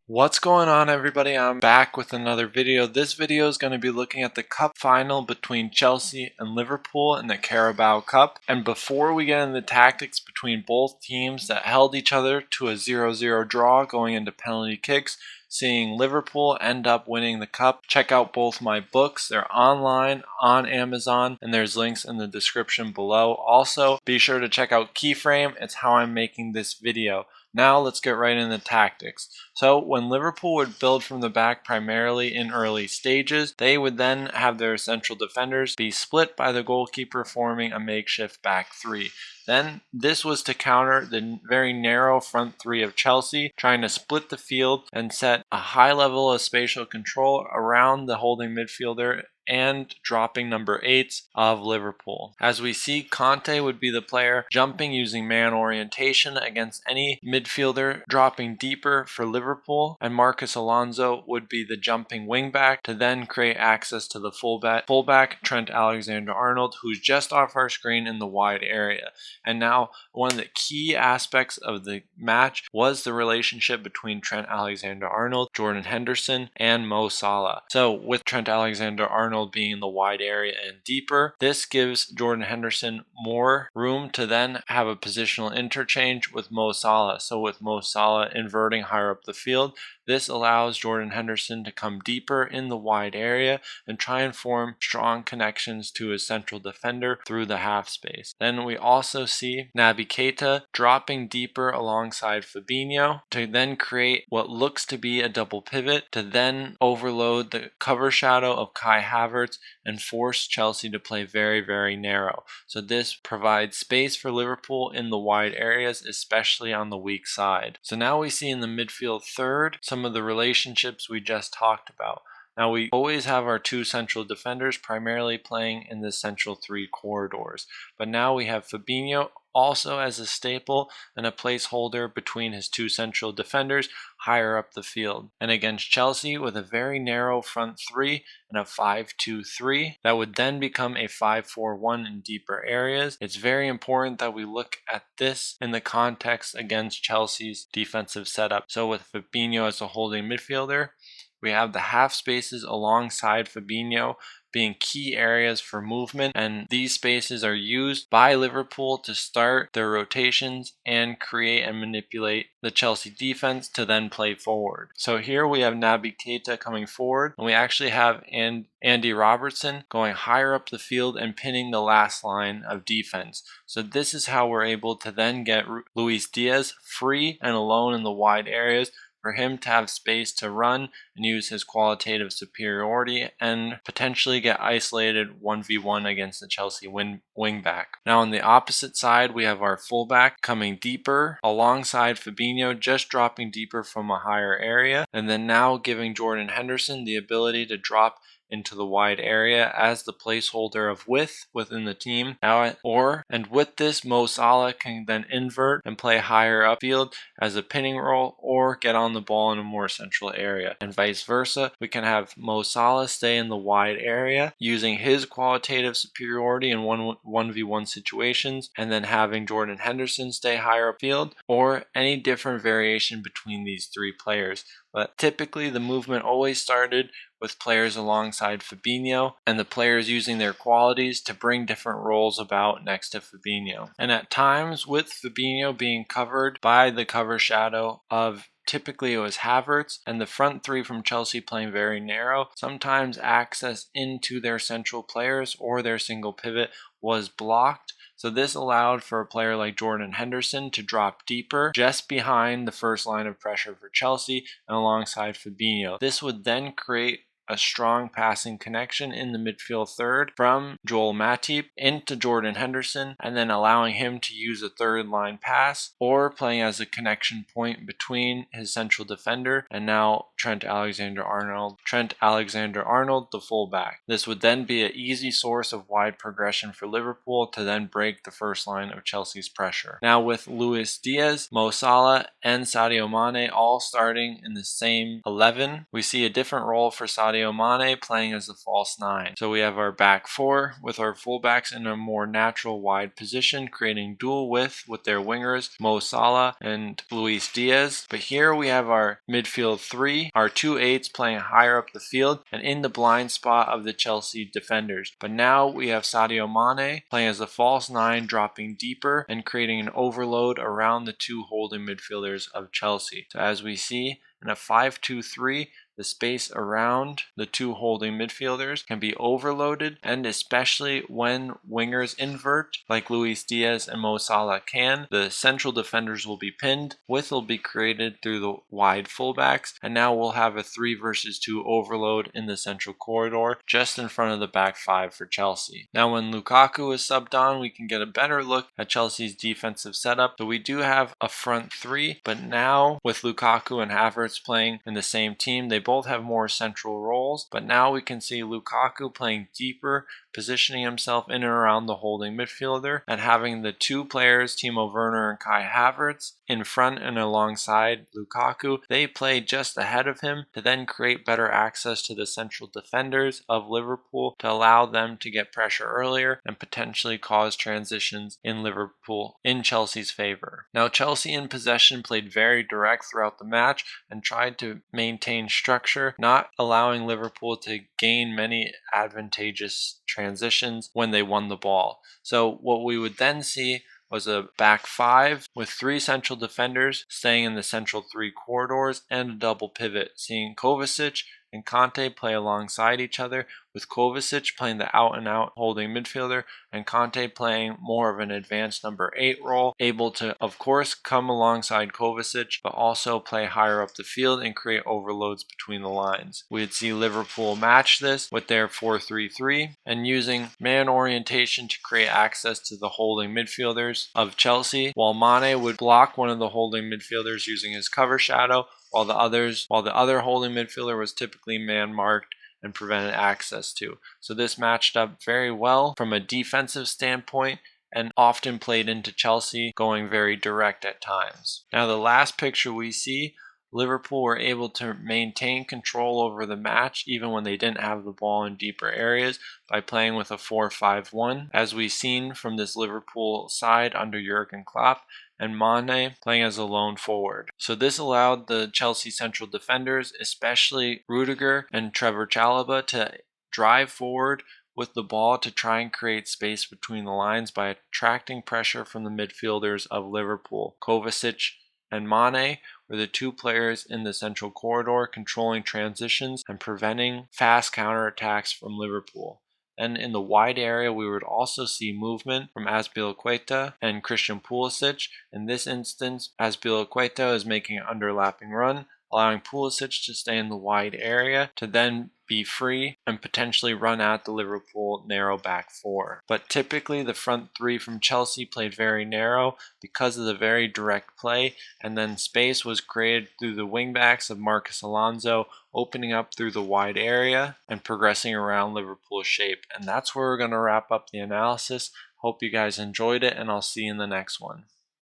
What's going on, everybody? I'm back with another video. This video is going to be looking at the cup final between Chelsea and Liverpool in the Carabao Cup. And before we get into the tactics between both teams that held each other to a 0-0 draw going into penalty kicks, seeing Liverpool end up winning the cup, check out both my books. They're online on Amazon, and there's links in the description below. Also, be sure to check out Keyframe. It's how I'm making this video. Now let's get right into tactics. So when Liverpool would build from the back primarily in early stages, they would then have their central defenders be split by the goalkeeper, forming a makeshift back three. Then this was to counter the very narrow front three of Chelsea, trying to split the field and set a high level of spatial control around the holding midfielder and dropping number 8 of Liverpool. As we see, Conte would be the player jumping using man orientation against any midfielder, dropping deeper for Liverpool, and Marcos Alonso would be the jumping wingback to then create access to the fullback Trent Alexander-Arnold, who's just off our screen in the wide area. And now, one of the key aspects of the match was the relationship between Trent Alexander-Arnold, Jordan Henderson, and Mo Salah. So with Trent Alexander-Arnold being in the wide area and deeper, this gives Jordan Henderson more room to then have a positional interchange with Mo Salah. So with Mo Salah inverting higher up the field, this allows Jordan Henderson to come deeper in the wide area and try and form strong connections to his central defender through the half space. Then we also see Naby Keita dropping deeper alongside Fabinho to then create what looks to be a double pivot to then overload the cover shadow of Kai Havertz and force Chelsea to play very, very narrow. So this provides space for Liverpool in the wide areas, especially on the weak side. So now we see in the midfield third some of the relationships we just talked about. Now we always have our two central defenders primarily playing in the central three corridors, but now we have Fabinho also as a staple and a placeholder between his two central defenders higher up the field. And against Chelsea with a very narrow front three and a 5-2-3 that would then become a 5-4-1 in deeper areas, it's very important that we look at this in the context against Chelsea's defensive setup. So with Fabinho as a holding midfielder, we have the half spaces alongside Fabinho being key areas for movement, and these spaces are used by Liverpool to start their rotations and create and manipulate the Chelsea defense to then play forward. So here we have Naby Keita coming forward, and we actually have Andy Robertson going higher up the field and pinning the last line of defense. So this is how we're able to then get Luis Diaz free and alone in the wide areas for him to have space to run and use his qualitative superiority and potentially get isolated 1v1 against the Chelsea wingback. Now on the opposite side, we have our fullback coming deeper alongside Fabinho, just dropping deeper from a higher area, and then now giving Jordan Henderson the ability to drop into the wide area as the placeholder of width within the team. And with this, Mo Salah can then invert and play higher upfield as a pinning role or get on the ball in a more central area. And vice versa, we can have Mo Salah stay in the wide area using his qualitative superiority in 1v1 situations, and then having Jordan Henderson stay higher upfield, or any different variation between these three players. But typically the movement always started with players alongside Fabinho and the players using their qualities to bring different roles about next to Fabinho. And at times with Fabinho being covered by the cover shadow of typically it was Havertz, and the front three from Chelsea playing very narrow, sometimes access into their central players or their single pivot was blocked. So this allowed for a player like Jordan Henderson to drop deeper just behind the first line of pressure for Chelsea and alongside Fabinho. This would then create a strong passing connection in the midfield third from Joel Matip into Jordan Henderson, and then allowing him to use a third line pass or playing as a connection point between his central defender and now Trent Alexander-Arnold, the fullback. This would then be an easy source of wide progression for Liverpool to then break the first line of Chelsea's pressure. Now with Luis Diaz, Mo Salah, and Sadio Mane all starting in the same 11, we see a different role for Sadio Sadio Mane playing as the false 9. So we have our back 4 with our fullbacks in a more natural wide position, creating dual width with their wingers Mo Salah and Luis Diaz. But here we have our midfield 3, our 2 8s playing higher up the field and in the blind spot of the Chelsea defenders. But now we have Sadio Mane playing as the false 9, dropping deeper and creating an overload around the 2 holding midfielders of Chelsea. So as we see in a 5-2-3, the space around the 2 holding midfielders can be overloaded, and especially when wingers invert like Luis Diaz and Mo Salah can, the central defenders will be pinned, width will be created through the wide fullbacks, and now we'll have a 3 versus 2 overload in the central corridor just in front of the back 5 for Chelsea. Now when Lukaku is subbed on, we can get a better look at Chelsea's defensive setup. So we do have a front 3, but now with Lukaku and Havertz playing in the same team, they both have more central roles, but now we can see Lukaku playing deeper, positioning himself in and around the holding midfielder, and having the 2 players, Timo Werner and Kai Havertz, in front and alongside Lukaku. They play just ahead of him to then create better access to the central defenders of Liverpool to allow them to get pressure earlier and potentially cause transitions in Liverpool in Chelsea's favor. Now Chelsea in possession played very direct throughout the match and tried to maintain structure, not allowing Liverpool to gain many advantageous transitions when they won the ball. So what we would then see was a back 5 with 3 central defenders staying in the central 3 corridors and a double pivot, seeing Kovacic and Conte play alongside each other, with Kovacic playing the out-and-out holding midfielder and Conte playing more of an advanced number 8 role, able to, of course, come alongside Kovacic, but also play higher up the field and create overloads between the lines. We'd see Liverpool match this with their 4-3-3 and using man orientation to create access to the holding midfielders of Chelsea, while Mane would block one of the holding midfielders using his cover shadow, while the other holding midfielder was typically man marked and prevented access to. So this matched up very well from a defensive standpoint and often played into Chelsea going very direct at times. Now the last picture we see, Liverpool were able to maintain control over the match even when they didn't have the ball in deeper areas by playing with a 4-5-1, as we've seen from this Liverpool side under Jurgen Klopp, and Mane playing as a lone forward. So this allowed the Chelsea central defenders, especially Rudiger and Trevor Chalobah, to drive forward with the ball to try and create space between the lines by attracting pressure from the midfielders of Liverpool. Kovacic and Mane were the 2 players in the central corridor controlling transitions and preventing fast counterattacks from Liverpool. And in the wide area, we would also see movement from Azpilicueta and Christian Pulisic. In this instance, Azpilicueta is making an underlapping run, allowing Pulisic to stay in the wide area to then be free and potentially run at the Liverpool narrow back 4. But typically the front 3 from Chelsea played very narrow because of the very direct play, and then space was created through the wingbacks of Marcus Alonso, opening up through the wide area and progressing around Liverpool's shape. And that's where we're going to wrap up the analysis. Hope you guys enjoyed it, and I'll see you in the next one.